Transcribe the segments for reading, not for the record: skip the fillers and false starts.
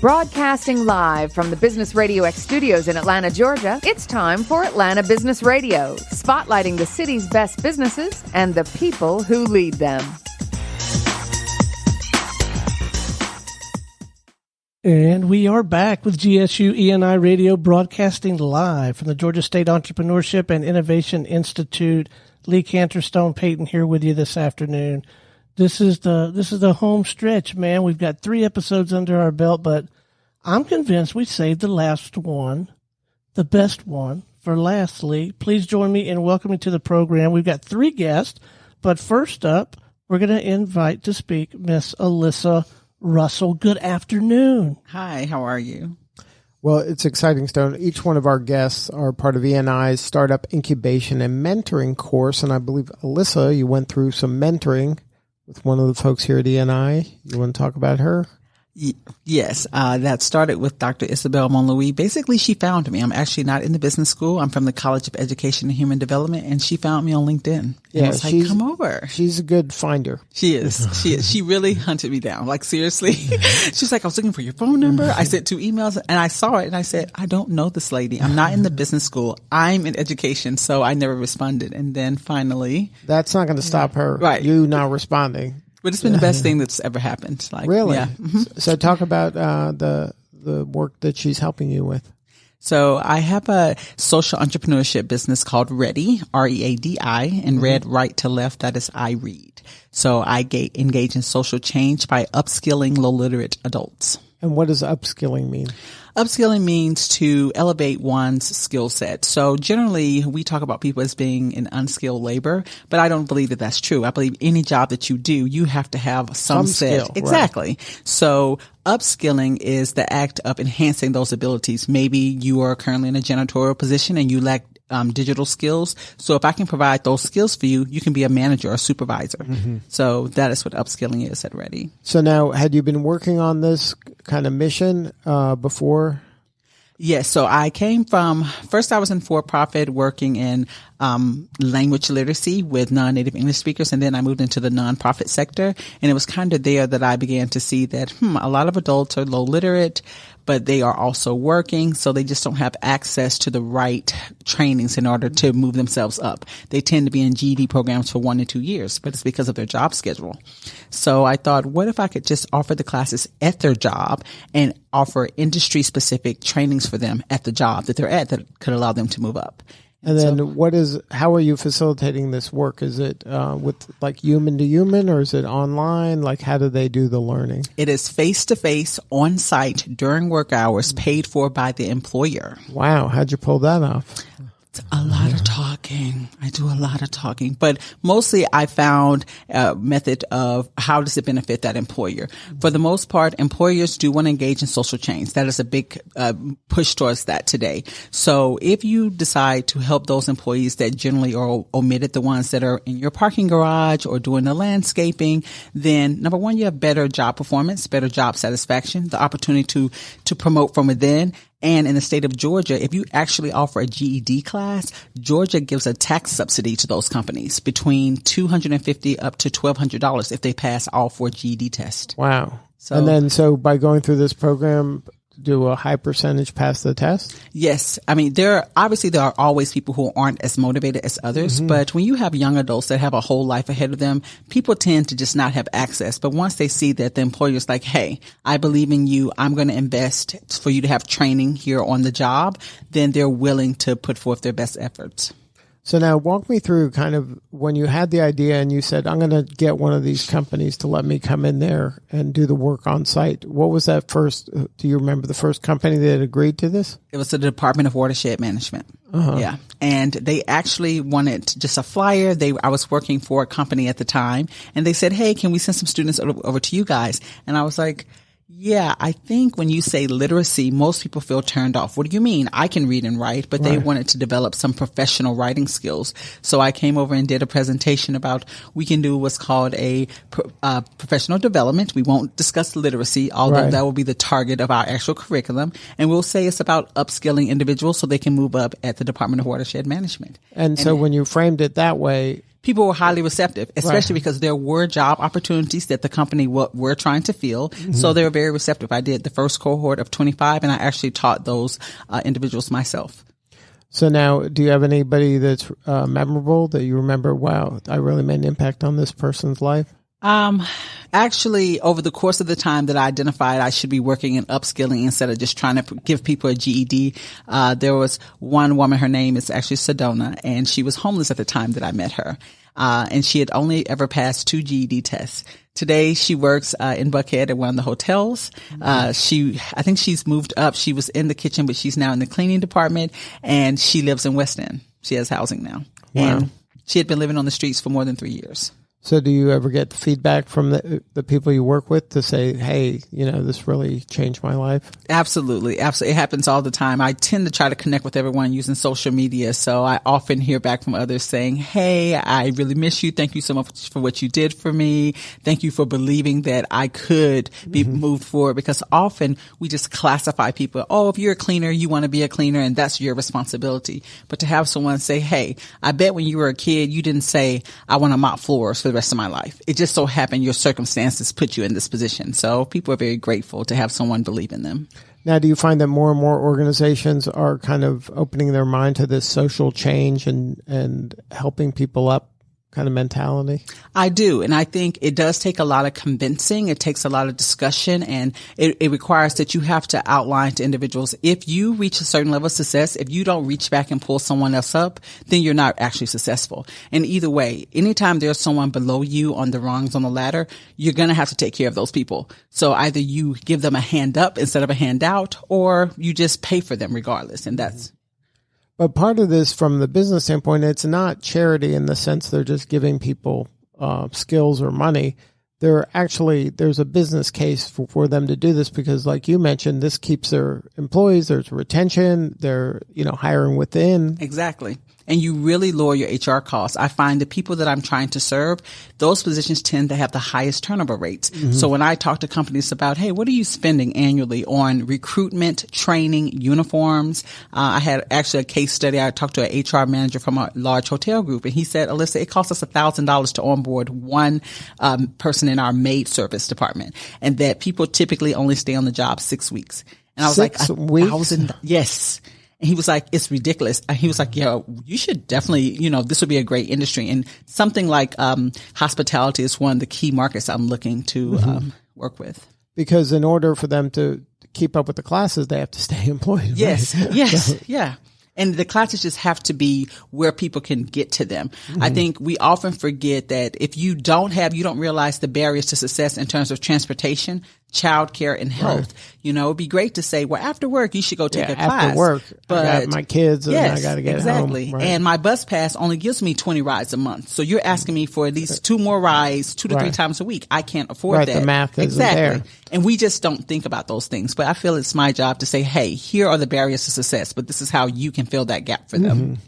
Broadcasting live from the Business RadioX studios in Atlanta, Georgia, it's time for Atlanta Business Radio, spotlighting the city's best businesses and the people who lead them. And we are back with GSU ENI Radio, broadcasting live from the Georgia State Entrepreneurship and Innovation Institute. Lee Canterstone Payton here with you this afternoon. This is the home stretch, man. We've got 3 episodes under our belt, but I'm convinced we saved the last one, the best one, for last, Lee. Please join me in welcoming to the program. We've got 3 guests, but first up, we're going to invite to speak Miss Elissa Russell. Good afternoon. Hi, how are you? Well, it's exciting, Stone. Each one of our guests are part of ENI's Startup Incubation and Mentoring course, and I believe, Elissa, you went through some mentoring with one of the folks here at ENI. You want to talk about her? Yes, that started with Dr. Isabel Monlouis. Basically, she found me. I'm actually not in the business school. I'm from the College of Education and Human Development, and she found me on LinkedIn. Yeah, and was like, come over. She's a good finder. She is. She is. She really hunted me down. Like, seriously. She's like, I was looking for your phone number. I sent 2 emails, and I saw it, and I said, I don't know this lady. I'm not in the business school. I'm in education, so I never responded. And then finally. That's not going to stop her. Right. You not responding. But it's been the best thing that's ever happened. Like, really? Yeah. Mm-hmm. So talk about the work that she's helping you with. So I have a social entrepreneurship business called READI, R-E-A-D-I, and read right to left, that is I read. So I engage in social change by upskilling low literate adults. And what does upskilling mean? Upskilling means to elevate one's skill set. So generally, we talk about people as being in unskilled labor, but I don't believe that that's true. I believe any job that you do, you have to have some skill. Exactly. Right. So upskilling is the act of enhancing those abilities. Maybe you are currently in a janitorial position and you lack digital skills. So if I can provide those skills for you, you can be a manager or a supervisor. Mm-hmm. So that is what upskilling is at READI. So now, had you been working on this kind of mission before? Yes. So I came from, first I was in for-profit working in language literacy with non-native English speakers. And then I moved into the nonprofit sector. And it was kind of there that I began to see that, a lot of adults are low literate, but they are also working. So they just don't have access to the right trainings in order to move themselves up. They tend to be in GED programs for 1 to 2 years, but it's because of their job schedule. So I thought, what if I could just offer the classes at their job and offer industry specific trainings for them at the job that they're at that could allow them to move up. And then how are you facilitating this work? Is it with like human to human, or is it online? Like, how do they do the learning? It is face to face on site during work hours, paid for by the employer. Wow. How'd you pull that off? It's a lot of talking. I do a lot of talking, but mostly I found a method of how does it benefit that employer. For the most part, employers do want to engage in social change. That is a big push towards that today. So if you decide to help those employees that generally are omitted, the ones that are in your parking garage or doing the landscaping, then number one, you have better job performance, better job satisfaction, the opportunity to promote from within. And in the state of Georgia, if you actually offer a GED class, Georgia gives a tax subsidy to those companies between $250 up to $1,200 if they pass all 4 GED tests. Wow. So by going through this program, do a high percentage pass the test? Yes. I mean, there are always people who aren't as motivated as others, mm-hmm. but when you have young adults that have a whole life ahead of them, people tend to just not have access. But once they see that the employer's like, hey, I believe in you, I'm going to invest for you to have training here on the job, then they're willing to put forth their best efforts. So now walk me through kind of when you had the idea and you said, I'm going to get one of these companies to let me come in there and do the work on site. What was that first? Do you remember the first company that agreed to this? It was the Department of Watershed Management. Uh-huh. Yeah. And they actually wanted just a flyer. I was working for a company at the time and they said, hey, can we send some students over to you guys? And I was like, yeah, I think when you say literacy, most people feel turned off. What do you mean? I can read and write, but they wanted to develop some professional writing skills. So I came over and did a presentation about we can do what's called a professional development. We won't discuss literacy, although that will be the target of our actual curriculum. And we'll say it's about upskilling individuals so they can move up at the Department of Watershed Management. And so when you framed it that way, people were highly receptive, especially because there were job opportunities that the company were trying to fill. So they were very receptive. I did the first cohort of 25, and I actually taught those individuals myself. So now, do you have anybody that's memorable that you remember, wow, I really made an impact on this person's life? Actually, over the course of the time that I identified I should be working in upskilling instead of just trying to give people a GED, there was one woman, her name is actually Sedona, and she was homeless at the time that I met her. And she had only ever passed 2 GED tests. Today, she works in Buckhead at one of the hotels. I think she's moved up. She was in the kitchen, but she's now in the cleaning department, and she lives in West End. She has housing now. Wow. And she had been living on the streets for more than 3 years. So do you ever get feedback from the people you work with to say, hey, this really changed my life? Absolutely. Absolutely. It happens all the time. I tend to try to connect with everyone using social media. So I often hear back from others saying, hey, I really miss you. Thank you so much for what you did for me. Thank you for believing that I could be moved forward, because often we just classify people. Oh, if you're a cleaner, you want to be a cleaner, and that's your responsibility. But to have someone say, hey, I bet when you were a kid, you didn't say, I want to mop floors for the rest of my life. It just so happened your circumstances put you in this position. So people are very grateful to have someone believe in them. Now, do you find that more and more organizations are kind of opening their mind to this social change and helping people up kind of mentality? I do. And I think it does take a lot of convincing. It takes a lot of discussion, and it requires that you have to outline to individuals, if you reach a certain level of success, if you don't reach back and pull someone else up, then you're not actually successful. And either way, anytime there's someone below you on the rungs on the ladder, you're going to have to take care of those people. So either you give them a hand up instead of a hand out, or you just pay for them regardless. And that's But part of this, from the business standpoint, it's not charity in the sense they're just giving people skills or money. There's a business case for them to do this, because, like you mentioned, this keeps their employees. There's retention. They're hiring within. Exactly. And you really lower your HR costs. I find the people that I'm trying to serve, those positions tend to have the highest turnover rates. So when I talk to companies about, hey, what are you spending annually on recruitment, training, uniforms? I had actually a case study. I talked to an HR manager from a large hotel group, and he said, Elissa, it costs us $1,000 to onboard one person in our maid service department, and that people typically only stay on the job 6 weeks. And I was 6 like, weeks? $1,000. Yes. And he was like, it's ridiculous. And he was like, yeah, you should definitely, this would be a great industry. And something like hospitality is one of the key markets I'm looking to work with. Because in order for them to keep up with the classes, they have to stay employed. Yes, right? yes, yeah. And the classes just have to be where people can get to them. I think we often forget that if you don't realize the barriers to success in terms of transportation, childcare, and health. It'd be great to say, well, after work, you should go take a class. After work, but I got my kids and yes, I got to get exactly. home. Right. And my bus pass only gives me 20 rides a month. So you're asking me for at least 2 more rides, 2 to 3 times a week. I can't afford that. The math isn't there. And we just don't think about those things. But I feel it's my job to say, hey, here are the barriers to success, but this is how you can fill that gap for them.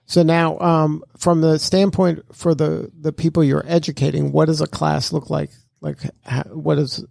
So now, from the standpoint for the people you're educating, what does a class look like? Like,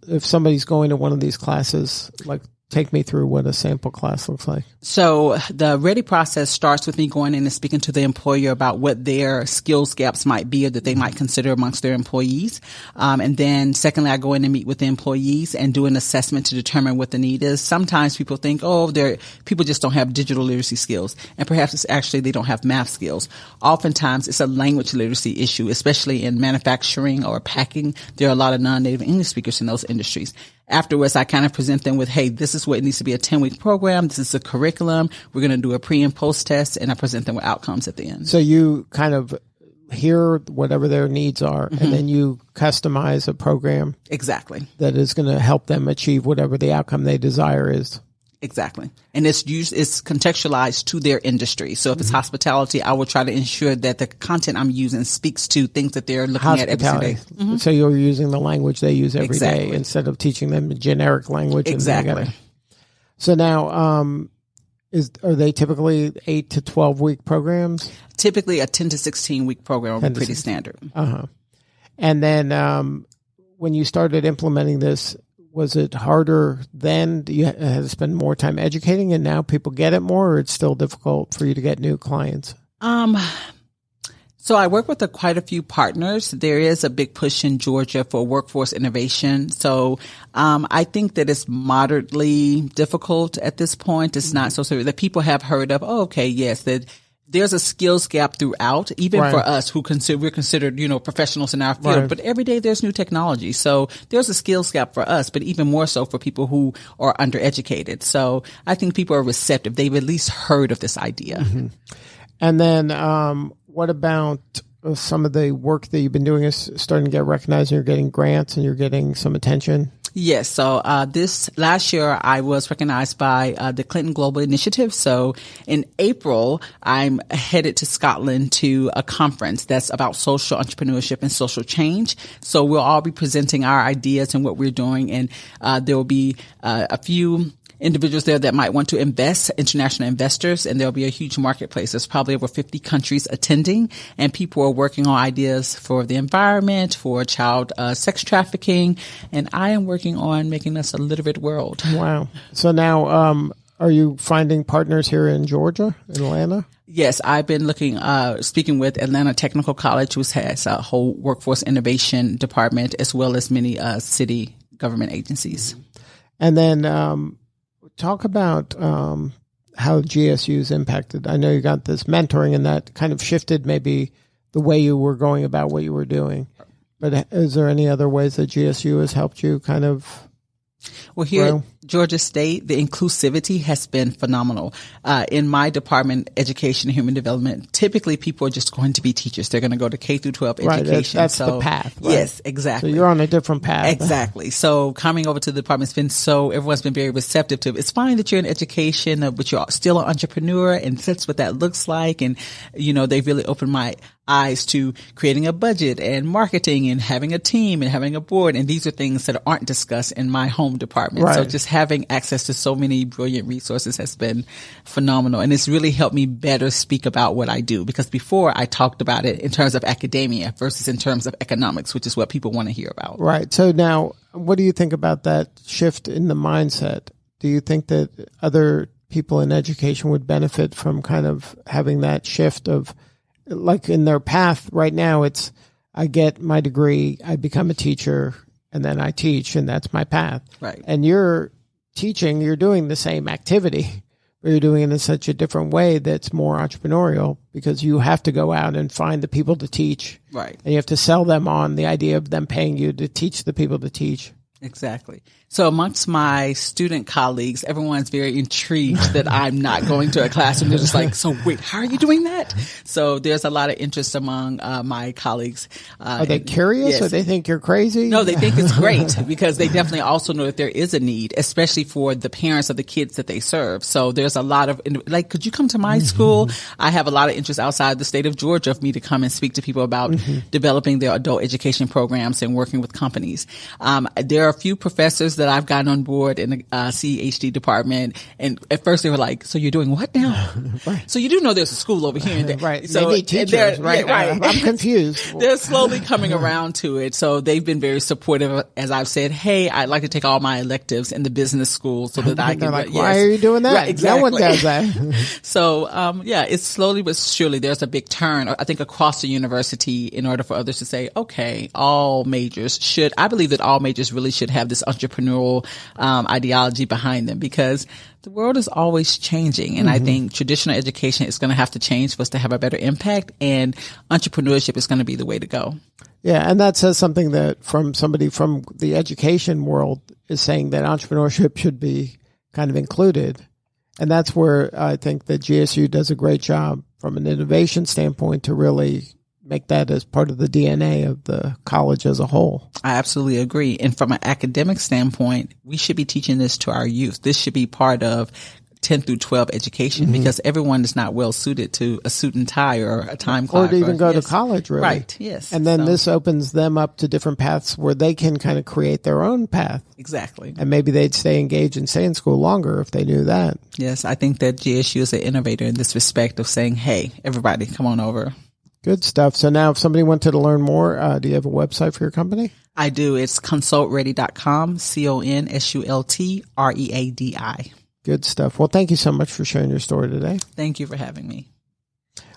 if somebody's going to one of these classes, like, take me through what a sample class looks like. So the READI process starts with me going in and speaking to the employer about what their skills gaps might be or that they might consider amongst their employees. And then secondly, I go in and meet with the employees and do an assessment to determine what the need is. Sometimes people think, people just don't have digital literacy skills. And perhaps it's actually they don't have math skills. Oftentimes it's a language literacy issue, especially in manufacturing or packing. There are a lot of non-native English speakers in those industries. Afterwards, I kind of present them with, hey, this is what it needs to be, a 10-week program. This is a curriculum. We're going to do a pre and post test, and I present them with outcomes at the end. So you kind of hear whatever their needs are, and then you customize a program. Exactly. That is going to help them achieve whatever the outcome they desire is. Exactly. And it's contextualized to their industry. So if it's hospitality, I will try to ensure that the content I'm using speaks to things that they're looking at every day. So you're using the language they use every day instead of teaching them generic language. Exactly. So now, are they typically 8 to 12 week programs? Typically a 10 to 16 week program would be pretty standard. And then, when you started implementing this, was it harder then? You had to spend more time educating and now people get it more, or it's still difficult for you to get new clients? So I work with quite a few partners. There is a big push in Georgia for workforce innovation. So I think that it's moderately difficult at this point. It's not so severe that people have heard of, that there's a skills gap throughout, even for us who we're considered, professionals in our field. Right. But every day there's new technology. So there's a skills gap for us, but even more so for people who are undereducated. So I think people are receptive. They've at least heard of this idea. Mm-hmm. And then what about some of the work that you've been doing is starting to get recognized and you're getting grants and you're getting some attention? Yes. So this last year, I was recognized by the Clinton Global Initiative. So in April, I'm headed to Scotland to a conference that's about social entrepreneurship and social change. So we'll all be presenting our ideas and what we're doing. And there will be a few individuals there that might want to invest, international investors, and there'll be a huge marketplace. There's probably over 50 countries attending, and people are working on ideas for the environment, for child sex trafficking, and I am working on making us a literate world. Wow. So now, are you finding partners here in Georgia, in Atlanta? Yes, I've been speaking with Atlanta Technical College, which has a whole workforce innovation department, as well as many city government agencies. And then, talk about how GSU's impacted. I know you got this mentoring and that kind of shifted maybe the way you were going about what you were doing. But is there any other ways that GSU has helped you kind of Well, here at Georgia State, the inclusivity has been phenomenal. In my department, education and human development, typically people are just going to be teachers. They're going to go to K through 12 education. That's the path. Right? Yes, exactly. So you're on a different path. Exactly. So coming over to the department, everyone's been very receptive to it. It's fine that you're in education, but you're still an entrepreneur, and that's what that looks like. And, they've really opened my eyes to creating a budget and marketing and having a team and having a board. And these are things that aren't discussed in my home department. Right. So just having access to so many brilliant resources has been phenomenal. And it's really helped me better speak about what I do, because before I talked about it in terms of academia versus in terms of economics, which is what people want to hear about. Right. So now, what do you think about that shift in the mindset? Do you think that other people in education would benefit from kind of having that shift of, like in their path right now, it's I get my degree, I become a teacher, and then I teach, and that's my path. Right. And you're teaching, you're doing the same activity, but you're doing it in such a different way that's more entrepreneurial, because you have to go out and find the people to teach. Right. And you have to sell them on the idea of them paying you to teach the people to teach. Exactly. So amongst my student colleagues, everyone's very intrigued that I'm not going to a classroom. They're just like, so wait, how are you doing that? So there's a lot of interest among my colleagues. Are they curious? Yes. Or they think you're crazy? No, they think it's great, because they definitely also know that there is a need, especially for the parents of the kids that they serve. So there's a lot of, like, could you come to my school? I have a lot of interest outside the state of Georgia for me to come and speak to people about developing their adult education programs and working with companies. There are a few professors that I've gotten on board in the CHD department, and at first they were like, so you're doing what now? Right. So you do know there's a school over here. And there. Right. So they need teachers, right? Yeah, right. I'm confused. They're slowly coming around to it. So they've been very supportive as I've said, hey, I'd like to take all my electives in the business school so that I can. They're like, why are you doing that? Right, exactly. No one does that. So, it's slowly but surely there's a big turn, I think, across the university in order for others to say, okay, I believe that all majors really should have this entrepreneurial ideology behind them, because the world is always changing. And I think traditional education is going to have to change for us to have a better impact, and entrepreneurship is going to be the way to go. Yeah. And that says something that from somebody from the education world is saying that entrepreneurship should be kind of included. And that's where I think that GSU does a great job from an innovation standpoint to really make that as part of the DNA of the college as a whole. I absolutely agree. And from an academic standpoint, we should be teaching this to our youth. This should be part of 10 through 12 education, because everyone is not well suited to a suit and tie or a time clock. Or to even go to college, really. Right, yes. And then this opens them up to different paths where they can kind of create their own path. Exactly. And maybe they'd stay engaged and stay in school longer if they knew that. Yes, I think that GSU is an innovator in this respect of saying, hey, everybody, come on over. Good stuff. So now if somebody wanted to learn more, do you have a website for your company? I do. It's consultreadi.com, CONSULTREADI. Good stuff. Well, thank you so much for sharing your story today. Thank you for having me.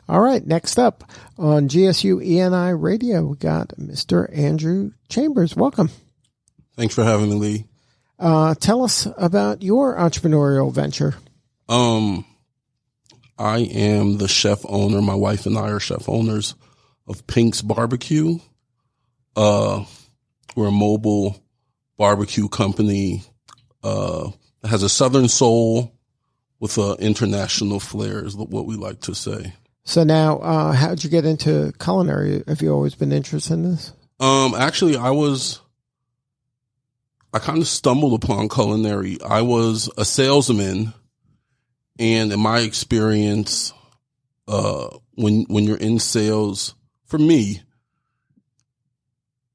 All right, next up on GSU ENI Radio, we got Mr. Andrew Chambers. Welcome. Thanks for having me, Lee. Tell us about your entrepreneurial venture. I am the chef owner. My wife and I are chef owners of Pink's Barbecue. We're a mobile barbecue company that has a southern soul with an international flair, is what we like to say. So now, how'd you get into culinary? Have you always been interested in this? Actually, I kind of stumbled upon culinary. I was a salesman, and in my experience, when you're in sales, for me,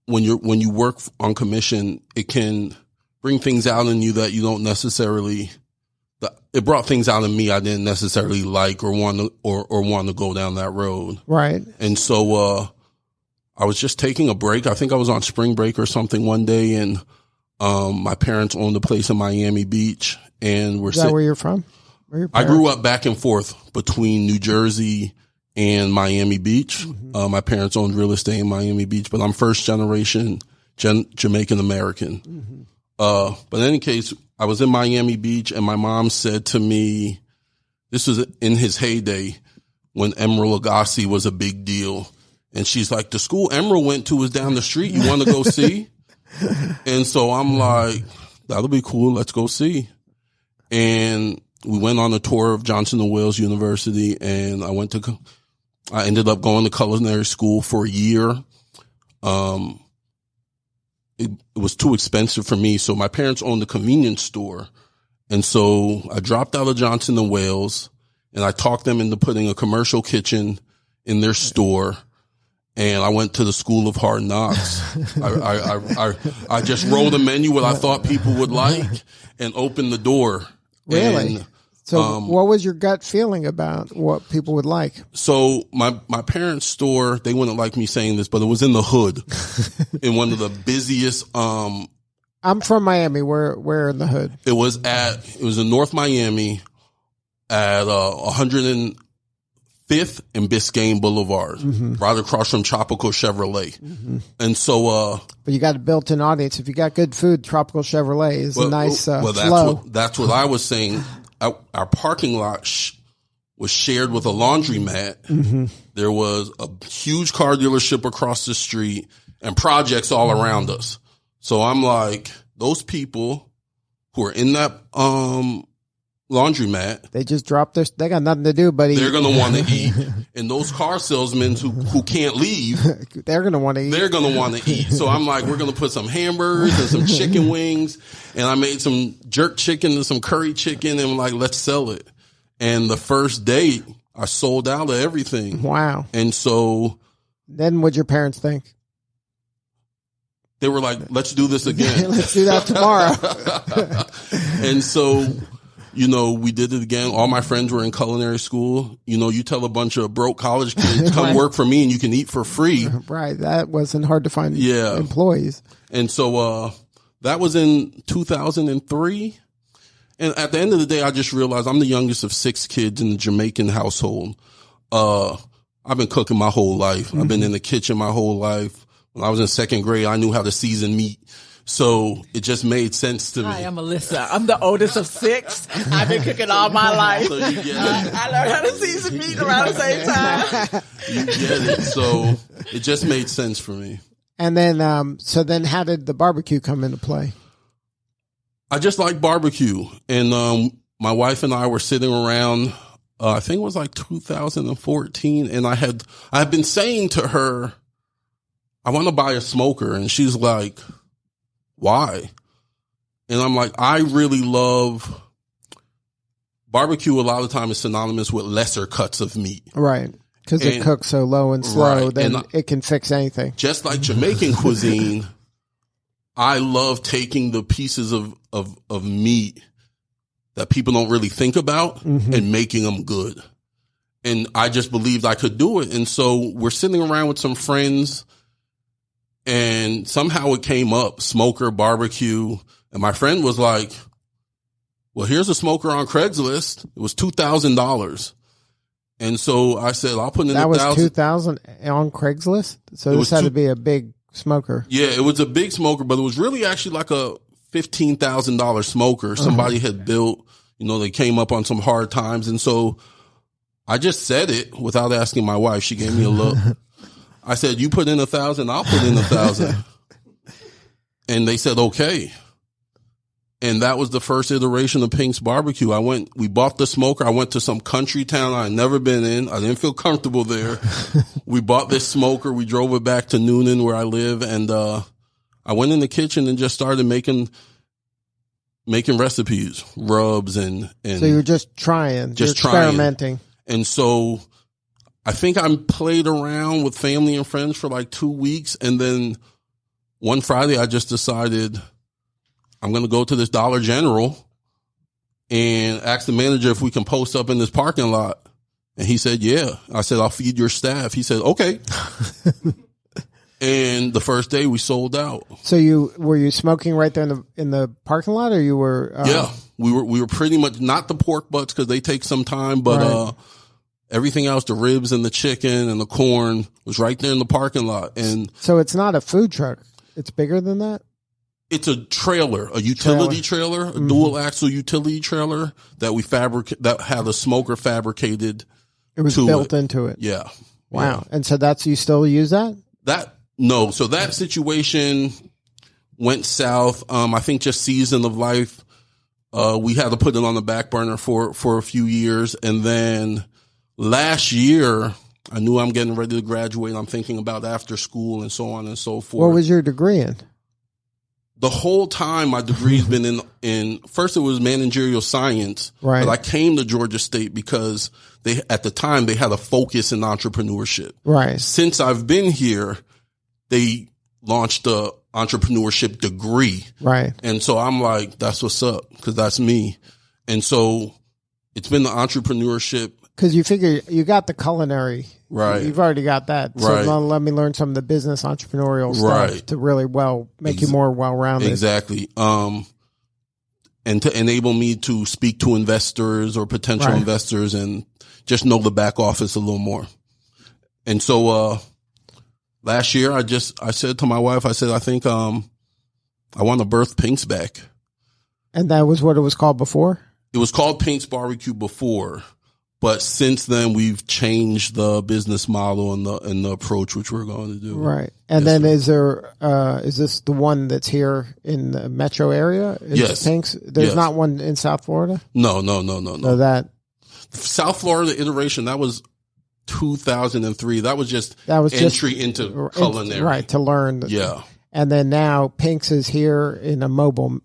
when you work on commission, it can bring things out in you that you don't necessarily. It brought things out in me I didn't necessarily like or want to go down that road. Right. And so I was just taking a break. I think I was on spring break or something one day, and my parents owned a place in Miami Beach, and Is that where you're from? I grew up back and forth between New Jersey and Miami Beach. Mm-hmm. My parents owned real estate in Miami Beach, but I'm first generation Jamaican American. Mm-hmm. But in any case, I was in Miami Beach, and my mom said to me, this was in his heyday when Emeril Lagasse was a big deal. And she's like, the school Emeril went to is down the street. You want to go see? And so I'm like, that'll be cool. Let's go see. And we went on a tour of Johnson & Wales University, and I ended up going to culinary school for a year. It was too expensive for me. So my parents owned a convenience store. And so I dropped out of Johnson & Wales, and I talked them into putting a commercial kitchen in their store. And I went to the School of Hard Knocks. I just rolled a menu what I thought people would like and opened the door. Really? And, so what was your gut feeling about what people would like? So my parents' store, they wouldn't like me saying this, but it was in the hood in one of the busiest. I'm from Miami. Where in the hood? It was in North Miami at 105th and Biscayne Boulevard, mm-hmm. right across from Tropical Chevrolet. Mm-hmm. And so, but you got a built-in audience. If you got good food, Tropical Chevrolet is a nice flow. That's what I was saying. Our parking lot was shared with a laundromat. Mm-hmm. There was a huge car dealership across the street and projects all around us. So I'm like, those people who are in that laundromat, they just dropped they got nothing to do, buddy. They're going to want to eat. And those car salesmen who can't leave, they're going to want to eat. They're going to want to eat. So I'm like, we're going to put some hamburgers and some chicken wings. And I made some jerk chicken and some curry chicken, and I'm like, let's sell it. And the first day I sold out of everything. Wow. And so then what'd your parents think? They were like, let's do this again. Let's do that tomorrow. And so, we did it again. All my friends were in culinary school. You tell a bunch of broke college kids, come work for me and you can eat for free. Right. That wasn't hard to find employees. And so that was in 2003. And at the end of the day, I just realized I'm the youngest of 6 kids in the Jamaican household. I've been cooking my whole life. Mm-hmm. I've been in the kitchen my whole life. When I was in 2nd grade, I knew how to season meat. So it just made sense to me. Hi, I'm Elissa. I'm the oldest of 6. I've been cooking all my life. So you get it. I learned how to season meat around the same time. You get it. So it just made sense for me. And then, so then how did the barbecue come into play? I just like barbecue. And my wife and I were sitting around, I think it was like 2014. And I had been saying to her, I want to buy a smoker. And she's like, why? And I'm like, I really love barbecue. A lot of time is synonymous with lesser cuts of meat. Right. Because it cooks so low and slow, right. then it can fix anything. Just like Jamaican cuisine, I love taking the pieces of meat that people don't really think about mm-hmm. and making them good. And I just believed I could do it. And so we're sitting around with some friends, and somehow it came up, smoker, barbecue. And my friend was like, well, here's a smoker on Craigslist. It was $2,000. And so I said, I'll put in that was 1,000. 2,000 on Craigslist. So this had to be a big smoker. Yeah, it was a big smoker, but it was really actually like a $15,000 smoker somebody had built. You know, they came up on some hard times. And so I just said it without asking my wife. She gave me a look. I said, you put in 1,000, I'll put in 1,000. And they said, okay. And that was the first iteration of Pink's Barbecue. We bought the smoker. I went to some country town I had never been in. I didn't feel comfortable there. We bought this smoker. We drove it back to Noonan where I live. And, I went in the kitchen and just started making recipes, rubs and so you were just experimenting. And so I think I played around with family and friends for like 2 weeks. And then one Friday I just decided I'm going to go to this Dollar General and ask the manager if we can post up in this parking lot. And he said, yeah. I said, I'll feed your staff. He said, okay. And the first day we sold out. So were you smoking right there in the parking lot, or you were? Yeah, we were pretty much, not the pork butts because they take some time, but right. Everything else, the ribs and the chicken and the corn, was right there in the parking lot. And so it's not a food truck; it's bigger than that. It's a trailer, a utility trailer, a dual axle utility trailer that had a smoker fabricated. It was built into it. Yeah. Wow. Yeah. And so you still use that? No. So that situation went south. I think just season of life. We had to put it on the back burner for a few years. And then last year, I knew I'm getting ready to graduate. I'm thinking about after school and so on and so forth. What was your degree in? The whole time my degree's been in first it was managerial science. Right. But I came to Georgia State because at the time they had a focus in entrepreneurship. Right. Since I've been here, they launched the entrepreneurship degree. Right. And so I'm like, that's what's up, because that's me. And so it's been the entrepreneurship. Because you figure you got the culinary. Right. You've already got that. So right. Let me learn some of the business entrepreneurial stuff right. to really make you more well-rounded. Exactly. And to enable me to speak to investors or potential right. investors and just know the back office a little more. And so, last year I said to my wife, I think, I want to birth Pink's back. And that was what it was called before? It was called Pink's Barbecue before. But since then, we've changed the business model and the approach which we're going to do. Right. And yes, then is this the one that's here in the metro area? Yes. Pink's? There's not one in South Florida? No. So that South Florida iteration, that was 2003. That was just entry into culinary. Right, to learn. Yeah. And then now Pink's is here in a mobile.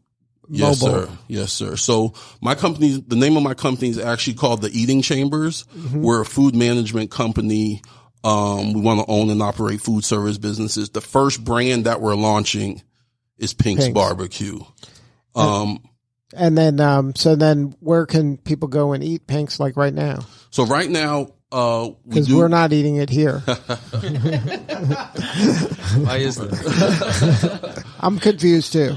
Yes, sir. Yes, sir. So the name of my company is actually called the Eating Chambers. Mm-hmm. We're a food management company. We want to own and operate food service businesses. The first brand that we're launching is Pink's Barbecue. And then, so then where can people go and eat Pink's like right now? So right now, because we're not eating it here. Why is that? I'm confused too.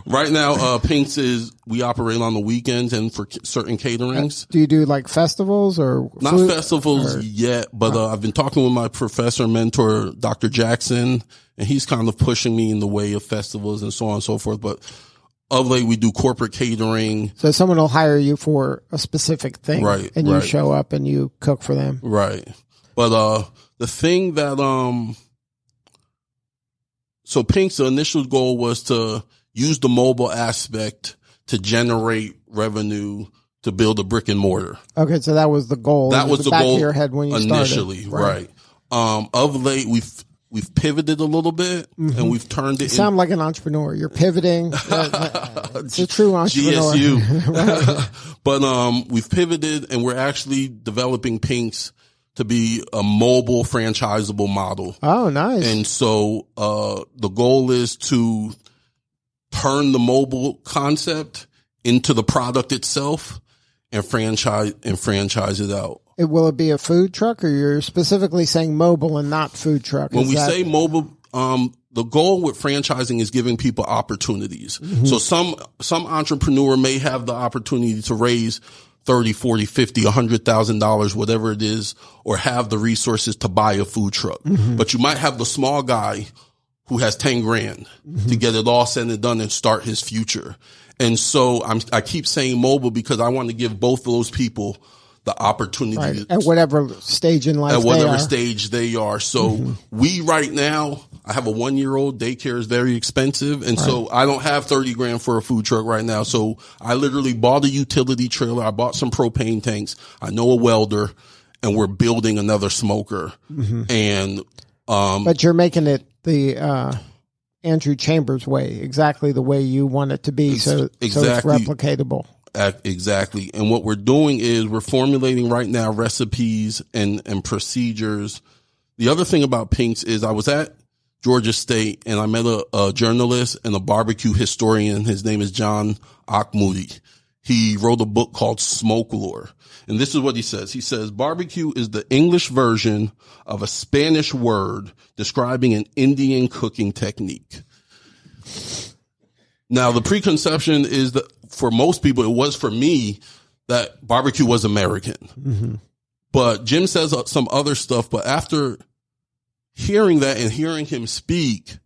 Right now, Pink's we operate on the weekends and for certain caterings. Do you do like festivals or not festivals yet? But I've been talking with my professor mentor, Dr. Jackson, and he's kind of pushing me in the way of festivals and so on and so forth. But of late, we do corporate catering. So someone will hire you for a specific thing, right? And you show up and you cook for them, right? But the thing that so Pink's, the initial goal was to use the mobile aspect to generate revenue to build a brick and mortar. Okay, so that was the goal. That was the goal of your head when you initially, started. Right. Of late, we've pivoted a little bit, mm-hmm. and we've turned it. You sound like an entrepreneur. You're pivoting. It's a true entrepreneur. GSU. Right. But we've pivoted, and we're actually developing Pink's to be a mobile franchisable model. Oh, nice. And so the goal is to turn the mobile concept into the product itself and franchise it out. Will it be a food truck, or you're specifically saying mobile and not food truck? When we say mobile, the goal with franchising is giving people opportunities. Mm-hmm. So some entrepreneur may have the opportunity to raise $30, $40, $50, $100,000, whatever it is, or have the resources to buy a food truck. But you might have the small guy who has 10 grand to get it all said and done and start his future. And so I keep saying mobile because I want to give both of those people the opportunity at whatever stage in life stage they are. So we right now, I have a 1-year-old. Daycare is very expensive. And so I don't have 30 grand for a food truck right now. So I literally bought a utility trailer. I bought some propane tanks. I know a welder, and we're building another smoker. And, but you're making it the, Andrew Chambers way, exactly the way you want it to be. So it's replicatable. Exactly. And what we're doing is we're formulating right now recipes and procedures. The other thing about Pinks is I was at Georgia State and I met a journalist and a barbecue historian. His name is John Akmoudi. He wrote a book called Smoke Lore. And this is what he says. He says, barbecue is the English version of a Spanish word describing an Indian cooking technique. Now, the preconception is that for most people, it was for me, that barbecue was American. But Jim says some other stuff. But after hearing that and hearing him speak,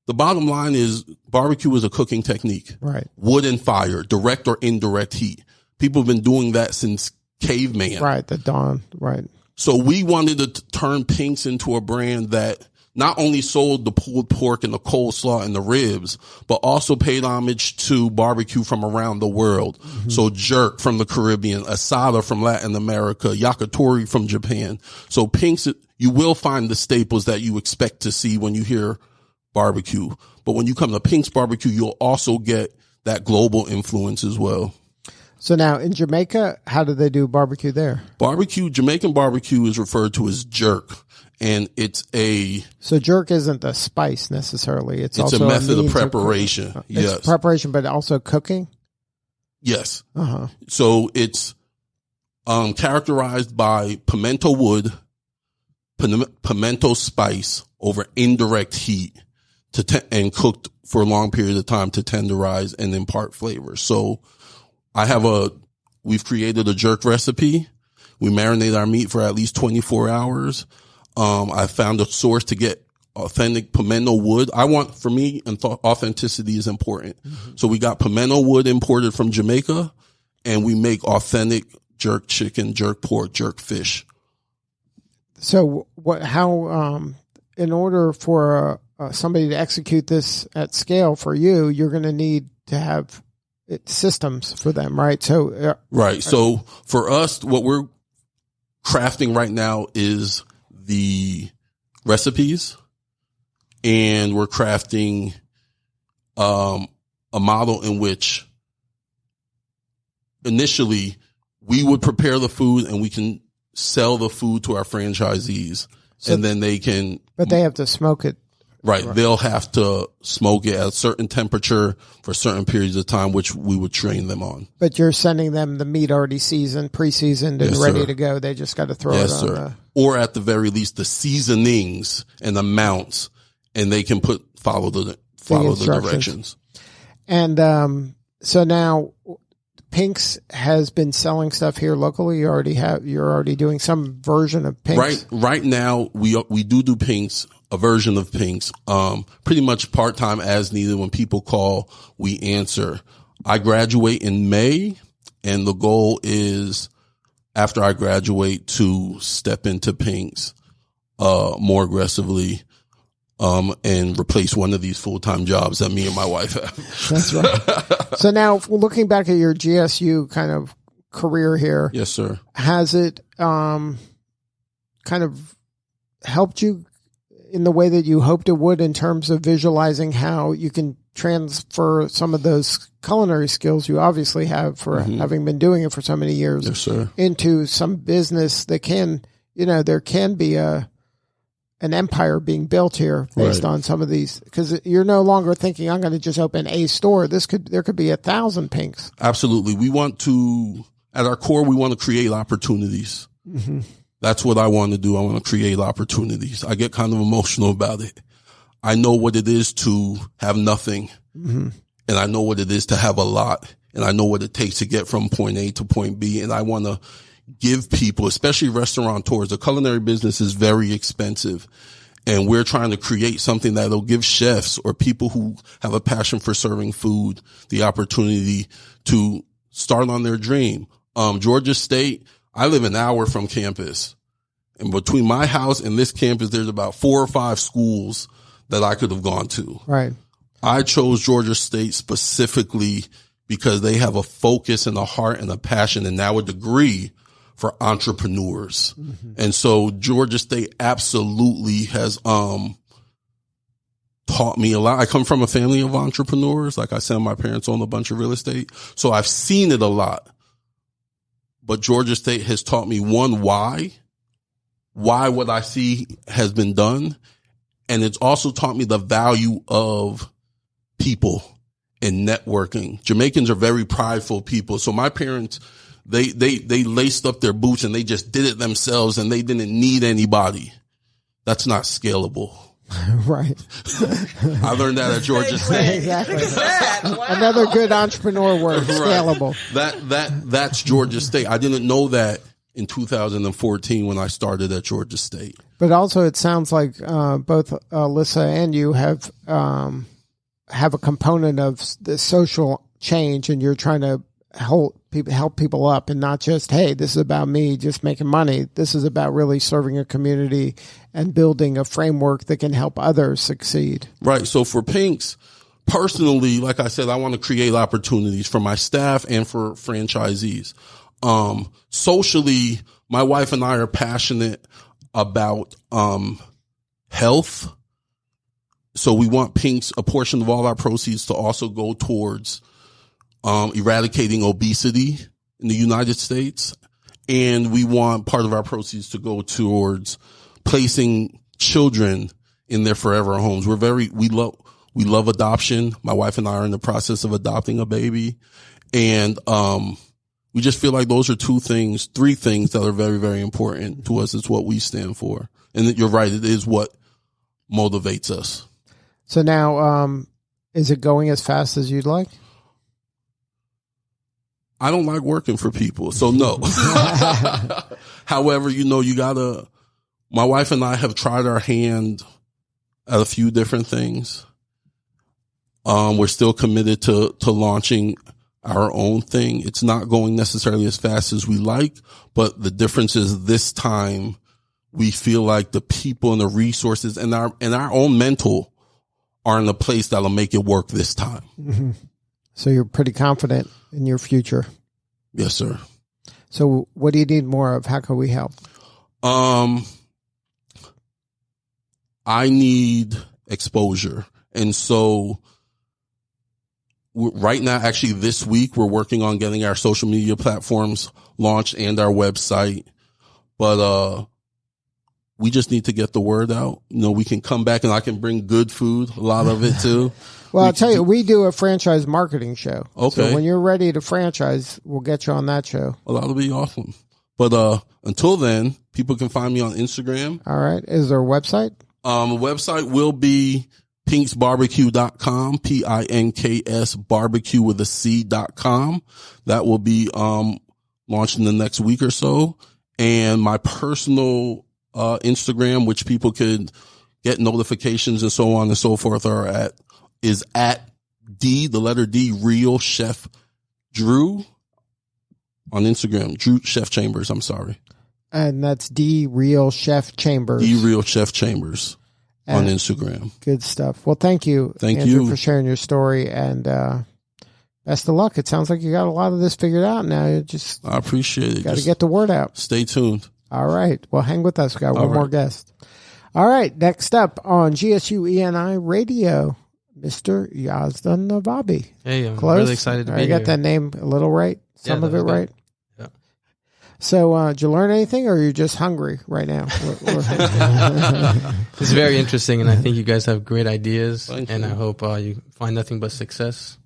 the bottom line is barbecue is a cooking technique. Right. Wood and fire, direct or indirect heat. People have been doing that since caveman. Right. The dawn. Right. So we wanted to turn Pinks into a brand that not only sold the pulled pork and the coleslaw and the ribs, but also paid homage to barbecue from around the world. So jerk from the Caribbean, asada from Latin America, yakitori from Japan. So Pinks, you will find the staples that you expect to see when you hear barbecue. But when you come to Pinks Barbecue, you'll also get that global influence as well. So now in Jamaica, how do they do barbecue there? Jamaican barbecue is referred to as jerk. And so jerk isn't the spice necessarily. It's also a method of preparation. Yes. It's preparation, but also cooking. Yes. So it's, characterized by pimento wood, pimento spice over indirect heat and cooked for a long period of time to tenderize and impart flavor. So we've created a jerk recipe. We marinate our meat for at least 24 hours. I found a source to get authentic pimento wood. For me, authenticity is important. So we got pimento wood imported from Jamaica, and we make authentic jerk chicken, jerk pork, jerk fish. So in order for somebody to execute this at scale for you, you're going to need to have systems for them, right? So, right. So for us, what we're crafting right now is the recipes, and we're crafting a model in which initially we would prepare the food and we can sell the food to our franchisees, and then they can. But they have to smoke it. Right. They'll have to smoke it at a certain temperature for certain periods of time, which we would train them on. But you're sending them the meat already seasoned, pre-seasoned, and ready to go. They just got to throw it on. Or at the very least, the seasonings and amounts, and they can follow the directions. And so now Pinks has been selling stuff here locally. You're already doing some version of Pinks. Right now, we do Pinks. A version of Pinks, pretty much part-time as needed. When people call, we answer. I graduate in May, and the goal is after I graduate to step into Pinks more aggressively and replace one of these full-time jobs that me and my wife have. That's right. So now, looking back at your GSU kind of career here. Yes, sir. Has it kind of helped you in the way that you hoped it would in terms of visualizing how you can transfer some of those culinary skills you obviously have for having been doing it for so many years, yes, sir, into some business that can, there can be an empire being built here based on some of these, because you're no longer thinking I'm going to just open a store. There could be 1,000 Pinks. Absolutely. At our core, we want to create opportunities. That's what I want to do. I want to create opportunities. I get kind of emotional about it. I know what it is to have nothing, and I know what it is to have a lot. and I know what it takes to get from point A to point B. And I want to give people, especially restaurateurs, the culinary business is very expensive. And we're trying to create something that'll give chefs or people who have a passion for serving food the opportunity to start on their dream. Georgia State, I live an hour from campus. And between my house and this campus, there's about 4 or 5 schools that I could have gone to. Right. I chose Georgia State specifically because they have a focus and a heart and a passion and now a degree for entrepreneurs. Mm-hmm. And so Georgia State absolutely has taught me a lot. I come from a family of entrepreneurs. Like I said, my parents own a bunch of real estate. So I've seen it a lot. But Georgia State has taught me, one, why what I see has been done. And it's also taught me the value of people and networking. Jamaicans are very prideful people. So my parents, they laced up their boots and they just did it themselves and they didn't need anybody. That's not scalable. Right. I learned that at Georgia State. Exactly. Wow. Another good entrepreneur word, scalable. That's Georgia State. I didn't know that in 2014 when I started at Georgia State. But also it sounds like both Elissa and you have a component of the social change, and you're trying to help people up, and not just, hey, this is about me just making money. This is about really serving a community and building a framework that can help others succeed. Right. So for Pinks, personally, like I said, I want to create opportunities for my staff and for franchisees. Socially, my wife and I are passionate about health. So we want Pinks, a portion of all our proceeds, to also go towards eradicating obesity in the United States. And we want part of our proceeds to go towards placing children in their forever homes. We love adoption. My wife and I are in the process of adopting a baby. And we just feel like those are 3 things that are very, very important to us. It's what we stand for. And you're right, it is what motivates us. So now, is it going as fast as you'd like? I don't like working for people, so no. However, my wife and I have tried our hand at a few different things. We're still committed to launching our own thing. It's not going necessarily as fast as we like, but the difference is this time we feel like the people and the resources and our own mental are in a place that'll make it work this time. Mm-hmm. So you're pretty confident in your future. Yes, sir. So what do you need more of? How can we help? I need exposure. And so right now, actually this week, we're working on getting our social media platforms launched and our website. But, we just need to get the word out. We can come back and I can bring good food, a lot of it too. Well, I'll tell you, we do a franchise marketing show. Okay. So when you're ready to franchise, we'll get you on that show. Well, that'll be awesome. But until then, people can find me on Instagram. All right. Is there a website? The website will be pinksbarbecue.com, PINKS barbecue with a C.com. That will be launched in the next week or so. And my personal Instagram, which people could get notifications and so on and so forth, is at the letter D, Real Chef Drew on Instagram. Drew Chef Chambers, I'm sorry. And that's D Real Chef Chambers. D Real Chef Chambers on Instagram. Good stuff. Well, thank you, Andrew, for sharing your story, and best of luck. It sounds like you got a lot of this figured out now. I appreciate it. Got to get the word out. Stay tuned. All right. Well, hang with us. We got one more guest. All right. Next up on GSU ENI Radio, Mr. Yazdan Navabi. Hey, I'm Close? really excited to be here. You got that name a little right? Some of it right? Yeah. So, did you learn anything, or are you just hungry right now? It's very interesting, and I think you guys have great ideas, Thank and you. I hope you find nothing but success.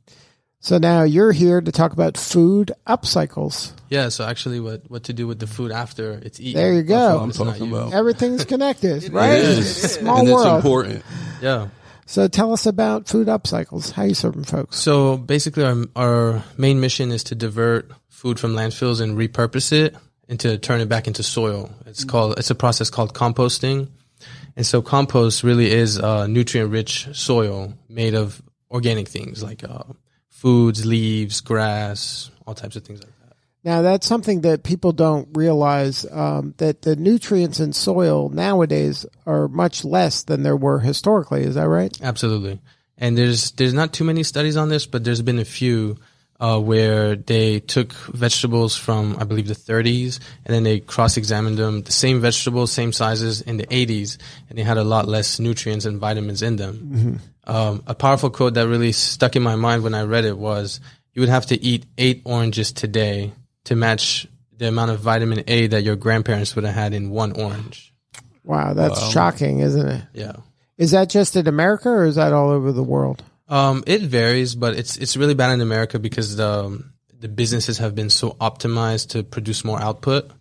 So now you're here to talk about food upcycles. Yeah, so actually what to do with the food after it's eaten. There you go. I'm It's not talking used. about. Everything's connected, right? It is. It's a small and world. it's important. Yeah. So tell us about Food Upcycles. How you serving folks? So basically our main mission is to divert food from landfills and repurpose it and to turn it back into soil. It's a process called composting. And so compost really is nutrient-rich soil made of organic things like foods, leaves, grass, all types of things like that. Now, that's something that people don't realize, that the nutrients in soil nowadays are much less than there were historically. Is that right? Absolutely. And there's not too many studies on this, but there's been a few where they took vegetables from, I believe, the 30s, and then they cross-examined them, the same vegetables, same sizes in the 80s, and they had a lot less nutrients and vitamins in them. Mm-hmm. A powerful quote that really stuck in my mind when I read it was, you would have to eat 8 oranges today to match the amount of vitamin A that your grandparents would have had in 1 orange. Wow, that's shocking, isn't it? Yeah. Is that just in America, or is that all over the world? It varies, but it's really bad in America because the businesses have been so optimized to produce more output,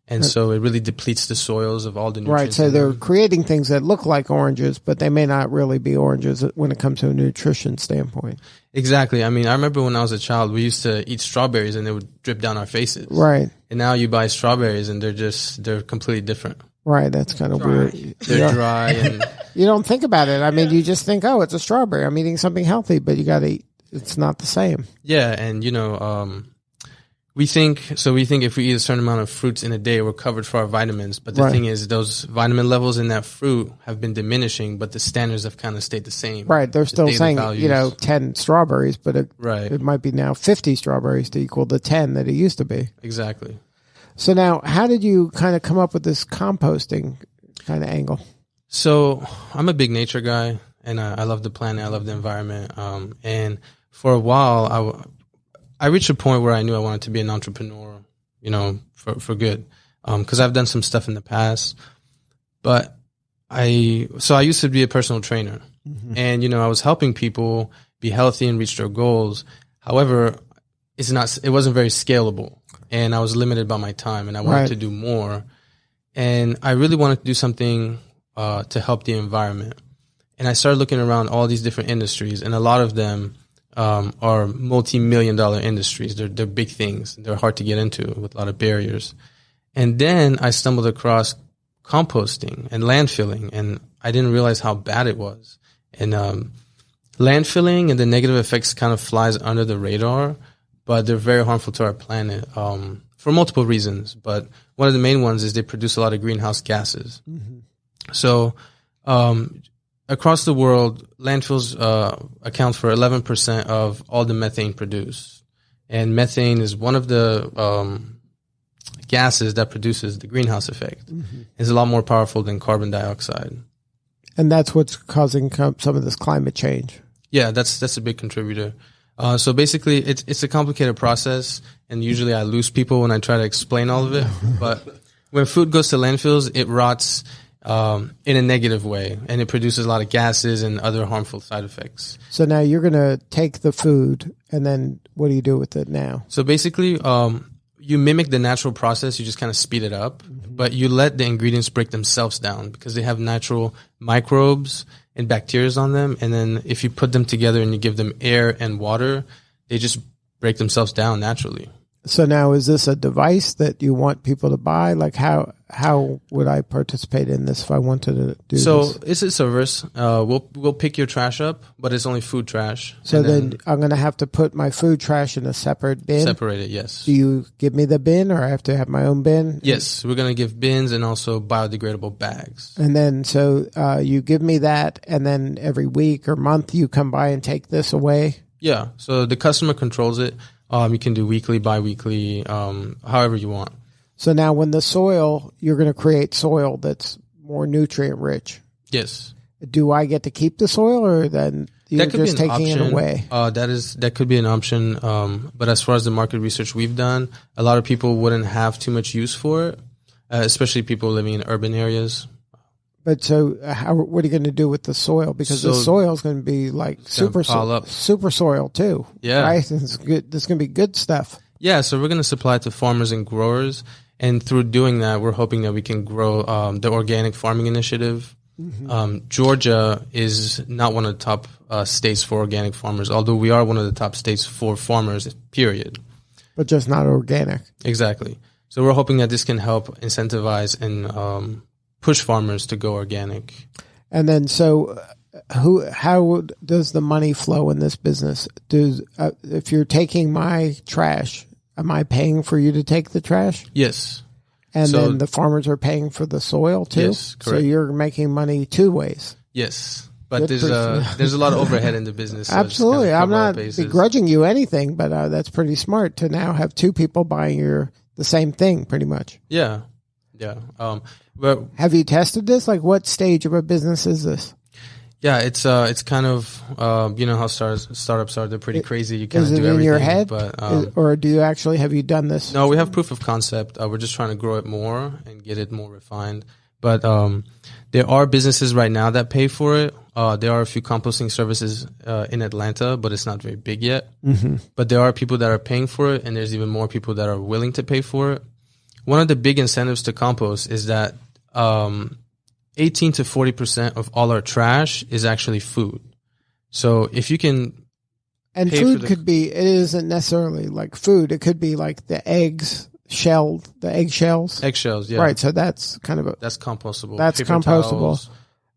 and so it really depletes the soils of all the nutrients. Right, so they're creating things that look like oranges, but they may not really be oranges when it comes to a nutrition standpoint. Exactly. I mean, I remember when I was a child, we used to eat strawberries and they would drip down our faces. Right. And now you buy strawberries and they're completely different. Right, that's kind of weird. They're dry and you don't think about it. I mean, you just think, oh, it's a strawberry. I'm eating something healthy, but you got to eat. It's not the same. Yeah, and we think if we eat a certain amount of fruits in a day, we're covered for our vitamins. But the thing is, those vitamin levels in that fruit have been diminishing, but the standards have kind of stayed the same. Right, they're still saying, 10 strawberries, but it might be now 50 strawberries to equal the 10 that it used to be. Exactly. So now, how did you kind of come up with this composting kind of angle? So I'm a big nature guy, and I love the planet. I love the environment. And for a while, I reached a point where I knew I wanted to be an entrepreneur, for good. Because I've done some stuff in the past. But I used to be a personal trainer. Mm-hmm. And, I was helping people be healthy and reach their goals. However, it wasn't very scalable. And I was limited by my time, and I wanted to do more. And I really wanted to do something to help the environment. And I started looking around all these different industries, and a lot of them are multi-million-dollar industries. They're big things. They're hard to get into with a lot of barriers. And then I stumbled across composting and landfilling, and I didn't realize how bad it was. And landfilling and the negative effects kind of flies under the radar, but they're very harmful to our planet for multiple reasons. But one of the main ones is they produce a lot of greenhouse gases. Mm-hmm. So across the world, landfills account for 11% of all the methane produced. And methane is one of the gases that produces the greenhouse effect. Mm-hmm. It's a lot more powerful than carbon dioxide. And that's what's causing some of this climate change. Yeah, that's a big contributor. So basically, it's a complicated process, and usually I lose people when I try to explain all of it. But when food goes to landfills, it rots in a negative way, and it produces a lot of gases and other harmful side effects. So now you're going to take the food, and then what do you do with it now? So basically, you mimic the natural process. You just kind of speed it up, but you let the ingredients break themselves down because they have natural microbes and bacteria on them. And then if you put them together and you give them air and water, they just break themselves down naturally. So now, is this a device that you want people to buy? Like, how would I participate in this if I wanted to do this? So it's a service. We'll pick your trash up, but it's only food trash. So then I'm going to have to put my food trash in a separate bin? Separate it, yes. Do you give me the bin, or I have to have my own bin? Yes, we're going to give bins and also biodegradable bags. And then, so you give me that, and then every week or month you come by and take this away? Yeah, so the customer controls it. You can do weekly, bi-weekly, however you want. So now when the soil, you're going to create soil that's more nutrient rich. Yes. Do I get to keep the soil, or then you're just taking it away? That could be an option. But as far as the market research we've done, a lot of people wouldn't have too much use for it, especially people living in urban areas. But so what are you going to do with the soil? Because the soil is going to be like super soil too. Yeah. Right? It's good. There's going to be good stuff. Yeah. So we're going to supply it to farmers and growers. And through doing that, we're hoping that we can grow the organic farming initiative. Georgia is not one of the top states for organic farmers, although we are one of the top states for farmers, period. But just not organic. Exactly. So we're hoping that this can help incentivize and push farmers to go organic. And then, so how does the money flow in this business? If you're taking my trash, am I paying for you to take the trash? Yes. And then the farmers are paying for the soil too? Yes, correct. So you're making money two ways. Yes. But there's a lot of overhead in the business. So Absolutely. I'm not begrudging you anything, but that's pretty smart to now have two people buying the same thing pretty much. Yeah. Yeah. But have you tested this? Like, what stage of a business is this? Yeah, it's kind of you know how startups are. They're pretty crazy. You kind of do everything. Is it in your head, but or do you actually have you done this? No, we have proof of concept. We're just trying to grow it more and get it more refined. But there are businesses right now that pay for it. There are a few composting services in Atlanta, but it's not very big yet. Mm-hmm. But there are people that are paying for it, and there's even more people that are willing to pay for it. One of the big incentives to compost is that 18 to 40% of all our trash is actually food. So if you can, and food could be, it isn't necessarily like food. It could be like the eggshells. Eggshells, yeah. Right. So that's kind of that's compostable. That's paper compostable.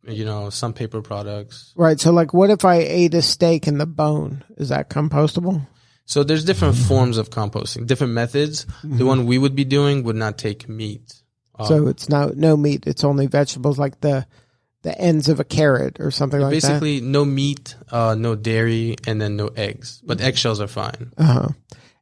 Towels, some paper products. Right. So like, what if I ate a steak and the bone? Is that compostable? So there's different forms of composting, different methods. Mm-hmm. The one we would be doing would not take meat. So it's no meat. It's only vegetables, like the ends of a carrot or something like that. Basically, no meat, no dairy, and then no eggs. But eggshells are fine. Uh-huh.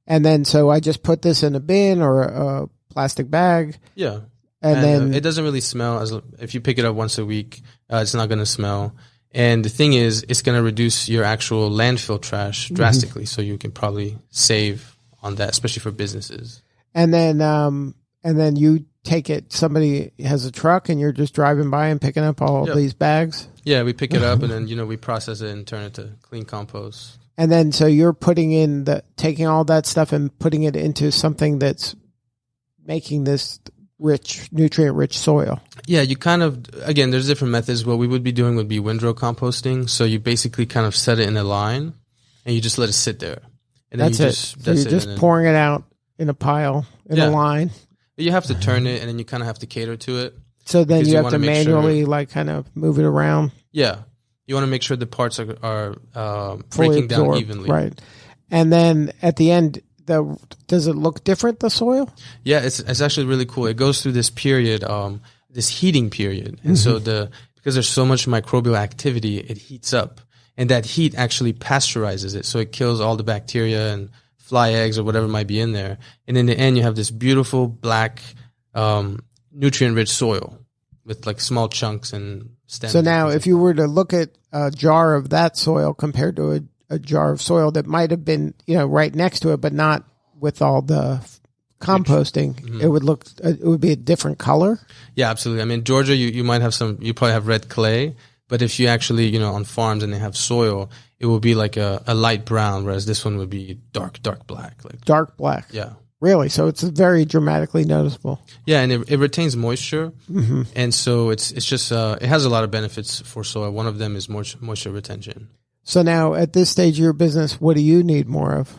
And then, so I just put this in a bin or a plastic bag. Yeah. And then it doesn't really smell. If you pick it up once a week, it's not going to smell. And the thing is, it's going to reduce your actual landfill trash drastically. Mm-hmm. So you can probably save on that, especially for businesses. And then you take it, somebody has a truck and you're just driving by and picking up all these bags? Yeah, we pick it up and then, we process it and turn it to clean compost. And then, so you're taking all that stuff and putting it into something that's making this nutrient-rich soil. Yeah, you kind of, again, there's different methods. What we would be doing would be windrow composting. So you basically kind of set it in a line and you just let it sit there. And then so you're just pouring it out in a pile, in a line. You have to turn it, and then you kind of have to cater to it. So then you have to manually, kind of move it around. Yeah, you want to make sure the parts are breaking down evenly, right? And then at the end, does it look different, the soil? Yeah, it's actually really cool. It goes through this period, this heating period, and so because there's so much microbial activity, it heats up, and that heat actually pasteurizes it, so it kills all the bacteria and fly eggs or whatever might be in there. And in the end, you have this beautiful black, nutrient-rich soil with like small chunks and stems. So now if you were to look at a jar of that soil compared to a jar of soil that might have been, right next to it, but not with all the composting, it would be a different color. Yeah, absolutely. I mean, Georgia, you might have you probably have red clay, but if you actually, on farms and they have soil, it will be like a light brown, whereas this one would be dark black. Dark black. Yeah. Really? So it's very dramatically noticeable. Yeah, and it retains moisture. Mm-hmm. And so it's just, it has a lot of benefits for soil. One of them is moisture retention. So now at this stage of your business, what do you need more of?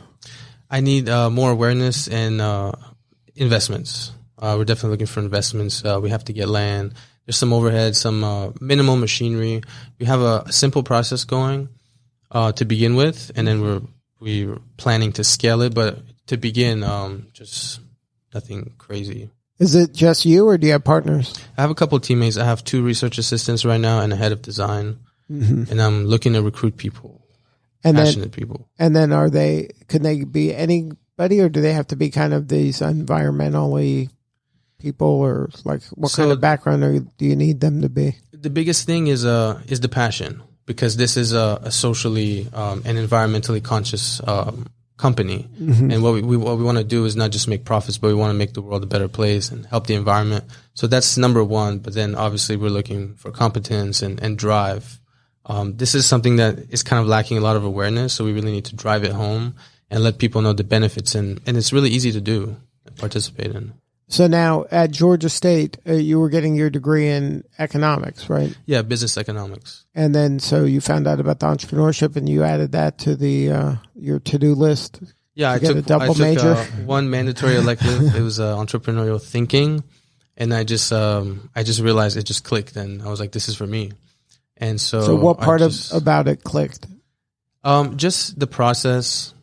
I need more awareness and investments. We're definitely looking for investments. We have to get land. There's some overhead, some minimal machinery. We have a simple process going to begin with, and then we're planning to scale it. But to begin, just nothing crazy. Is it just you, or do you have partners? I have a couple of teammates. I have 2 research assistants right now and a head of design, and I'm looking to recruit people, passionate people. And then can they be anybody, or do they have to be kind of these environmentally people, or like what kind of background do you need them to be? The biggest thing is the passion, because this is a socially and environmentally conscious company, and what we want to do is not just make profits, but we want to make the world a better place and help the environment. So that's number one. But then obviously we're looking for competence and drive. This is something that is kind of lacking a lot of awareness, so we really need to drive it home and let people know the benefits, and it's really easy to do, participate in. So now at Georgia State, you were getting your degree in economics, right? Yeah, business economics. And then so you found out about the entrepreneurship and you added that to the your to-do list. Yeah, I took major. One mandatory elective. It was entrepreneurial thinking, and I just realized it just clicked, and I was like, this is for me. And so what part about it clicked? Just the process.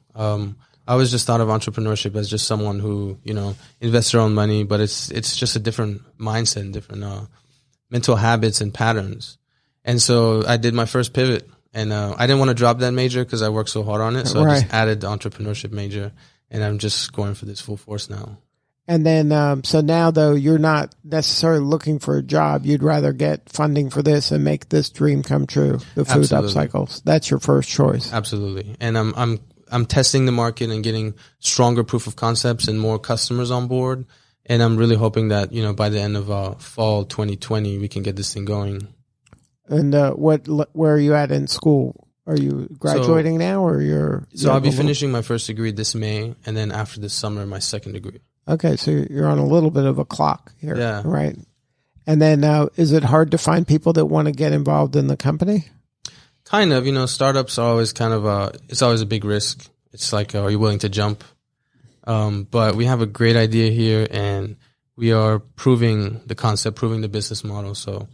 I always just thought of entrepreneurship as just someone who, invests their own money, but it's just a different mindset and different mental habits and patterns. And so I did my first pivot, and I didn't want to drop that major because I worked so hard on it. So I just added the entrepreneurship major, and I'm just going for this full force now. And then, so now though, you're not necessarily looking for a job. You'd rather get funding for this and make this dream come true. The Food Upcycles. That's your first choice. Absolutely. And I'm testing the market and getting stronger proof of concepts and more customers on board. And I'm really hoping that, by the end of fall 2020, we can get this thing going. And where are you at in school? Are you graduating now, or you're? So I'll be finishing my first degree this May, and then after this summer, my second degree. Okay, so you're on a little bit of a clock here, yeah. Right? And then is it hard to find people that want to get involved in the company? Kind of, startups are always kind of it's always a big risk. It's like, are you willing to jump? But we have a great idea here, and we are proving the concept, proving the business model. So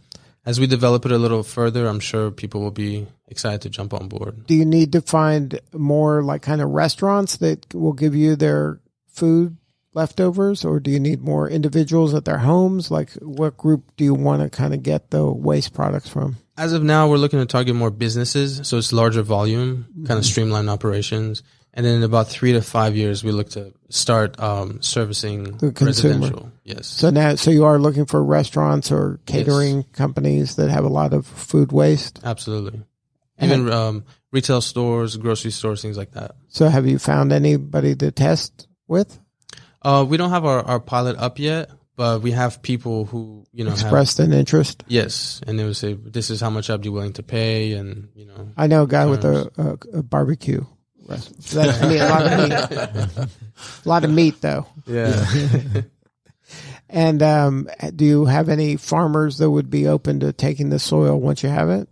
as we develop it a little further, I'm sure people will be excited to jump on board. Do you need to find more like kind of restaurants that will give you their food leftovers, or do you need more individuals at their homes? Like, what group do you want to kind of get the waste products from? As of now, we're looking to target more businesses, so it's larger volume, kind of streamlined operations. And then in about 3 to 5 years, we look to start servicing the consumer. Residential. Yes. So you are looking for restaurants or catering companies that have a lot of food waste? Absolutely. Even retail stores, grocery stores, things like that. So have you found anybody to test with? We don't have our pilot up yet, but we have people who, expressed an interest. Yes. And they would say, this is how much I'd be willing to pay. And, I know a guy with a barbecue. A lot of meat. A lot of meat, though. Yeah. And do you have any farmers that would be open to taking the soil once you have it?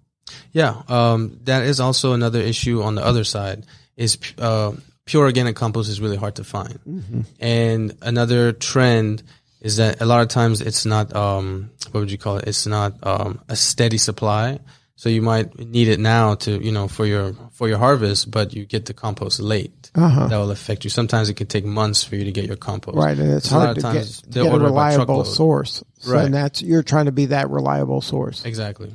Yeah. That is also another issue on the other side is pure organic compost is really hard to find. Mm-hmm. And another trend is that a lot of times it's not, what would you call it? It's not a steady supply. So you might need it now to, for your harvest, but you get the compost late. Uh-huh. That will affect you. Sometimes it can take months for you to get your compost. Right, and it's hard to get a reliable source. So right. You're trying to be that reliable source. Exactly.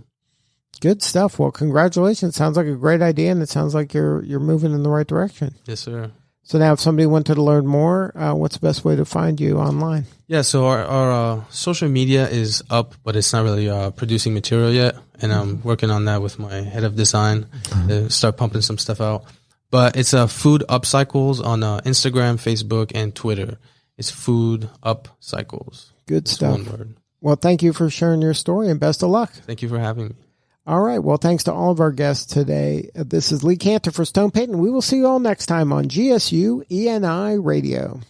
Good stuff. Well, congratulations. Sounds like a great idea, and it sounds like you're moving in the right direction. Yes, sir. So now if somebody wanted to learn more, what's the best way to find you online? Yeah, so our social media is up, but it's not really producing material yet. And I'm working on that with my head of design to start pumping some stuff out. But it's Food Upcycles on Instagram, Facebook, and Twitter. It's Food Upcycles. Good stuff. One word. Well, thank you for sharing your story, and best of luck. Thank you for having me. All right. Well, thanks to all of our guests today. This is Lee Cantor for Stone Payton. We will see you all next time on GSU ENI Radio.